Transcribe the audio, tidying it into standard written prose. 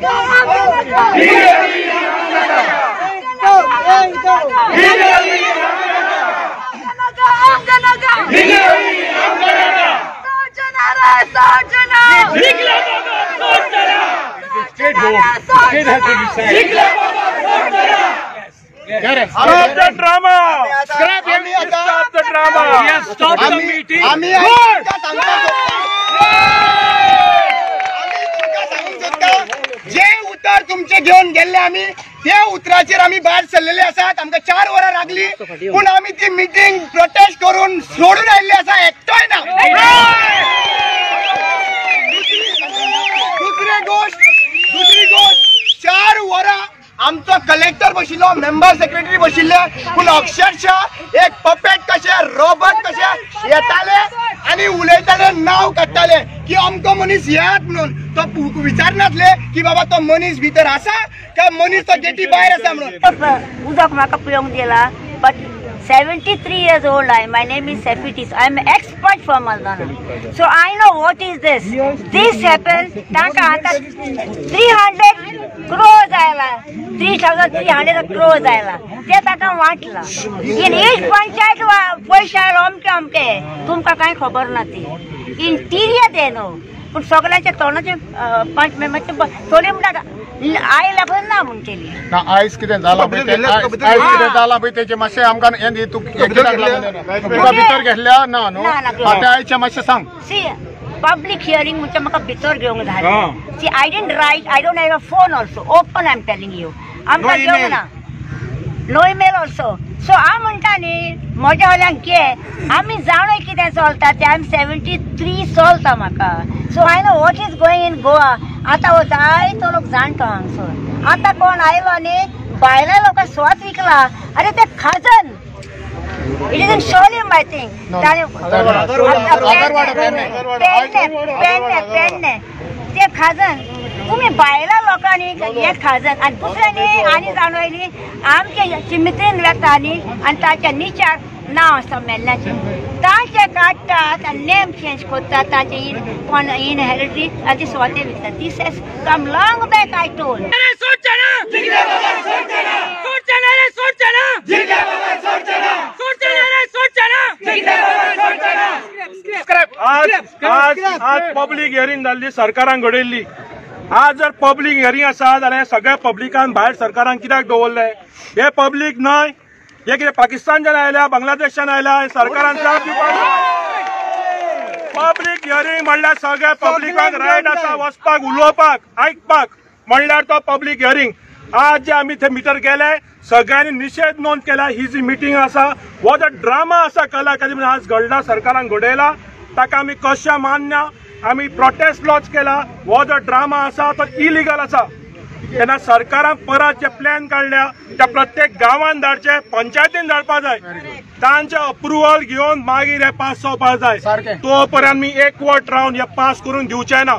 Stop the drama! Stop the drama! Yes, stop the meeting! जे उतर तुमचे घेऊन गेले आम्ही त्या उतराचेर आम्ही भायर सरलेले आसात. आमकां 4 वरां लागली पूण आम्ही ती मीटिंग प्रोटेस्ट करून सोडून आयिल्ले आसा. एकटोय ना. दुसरी गोष्ट 4 वरां आमचो कलेक्टर बशिल्लो, मेंबर सेक्रेटरी बशिल्ले, पूण अक्षरशः एक पपेट कशे रोबोट कशे येताले आणि उलयताले, नाव काडटाले की अमको मनीस येयात म्हणून. तो विचारनासले की बाबा तो मनीस भितर आसा काय मनीस तो गेटी भायर आसा म्हणून. उदक म्हाका पिवंक दिला. But 73 years old my name is Sefitis. I am an expert from Maldana. So I know what is this. This happened. Taka anta 300 crores ayla. 3,300 crores ayla. ते taka वाटला. In each पंचायत पैसे आयलो अमके तुमका काय खबर ना ती. इंटिरियर देनो. पण सगळ्यांच्या तोंडाचे पंच मेंबरचे थोडे म्हणटा आयला पण ना म्हणटेली. ना आयज कितें जाला पळय ते आयज कितें जाला पळय तेचे मातशें आमकां हें तूं कित्याक लागून तुका भितर घेतल्या ना न्हू ते आयचे मातशें सांग. सी पब्लिक हियरिंग म्हणजे म्हाका भितर घेवंक जाय. See I didn't right. I don't have a phone also. Open I am telling you. आमकां घेवंक ना. No email also. सो हांव म्हणटा न्ही म्हज्या वाल्यांक घे. आमी जाणूय कितें चलता तें. आय एम 73 चलता म्हाका. So I know what is going in Goa. आतां हो जायतो लोक जाणतो हांगसर. आतां कोण आयलो न्ही भायल्या लोकां स्वत विकला. अरे ते खाजन. It isn't Sholim, I think. Pedne ते खाजन. तुम्ही बायला लोकांनी हे खाजन आणि दुसऱ्यांनी आणि जाणवली आमच्या चिमित्रीन वेता न्ही आणि ताच्या निचार नाव आसता मेल्ल्याचें तांचे काडटात आनी नेम चेंज करतात. तांचे इनहेरिटी आनी ती स्वते विकतात. This has come long back. I told आज पब्लीक हियरिंग जाल्ली सरकारान घडयल्ली. आज जर पब्लीक हियरिंग आसा जाल्यार सगळ्या पब्लिकान भायर सरकारान कित्याक दवरले. हे पब्लीक न्हय, हे कितें पाकिस्तानच्यान आयल्या, बांगलादेशान आयल्या. सरकारान जाप दिवपाक. पब्लीक हियरिंग म्हणल्यार सगळ्या पब्लिकाक रायट आसा वचपाक, उलोवपाक, आयकपाक. म्हणल्यार तो पब्लीक हियरिंग. आज जे आमी थंय भितर गेले सगळ्यांनी निषेध नोंद केला. ही जी मिटींग आसा हो जो ड्रामा आसा कलाकारी आज घडला, सरकारान घडयला, ताका आमी कशें मान्य. आमी प्रोटेस्ट लॉन्च केला. हो जो ड्रामा आसा तो इलिगल आसा. तेन्ना सरकारान परत जे प्लॅन काडल्या त्या प्रत्येक गांवांत धाडचे, पंचायतीन धाडपा जाय. तांचे अप्रुवल घेवन मागीर हे पास जावपा जाय. तो पर्यंत आमी एकवट रावन हे पास करून दिवचे ना.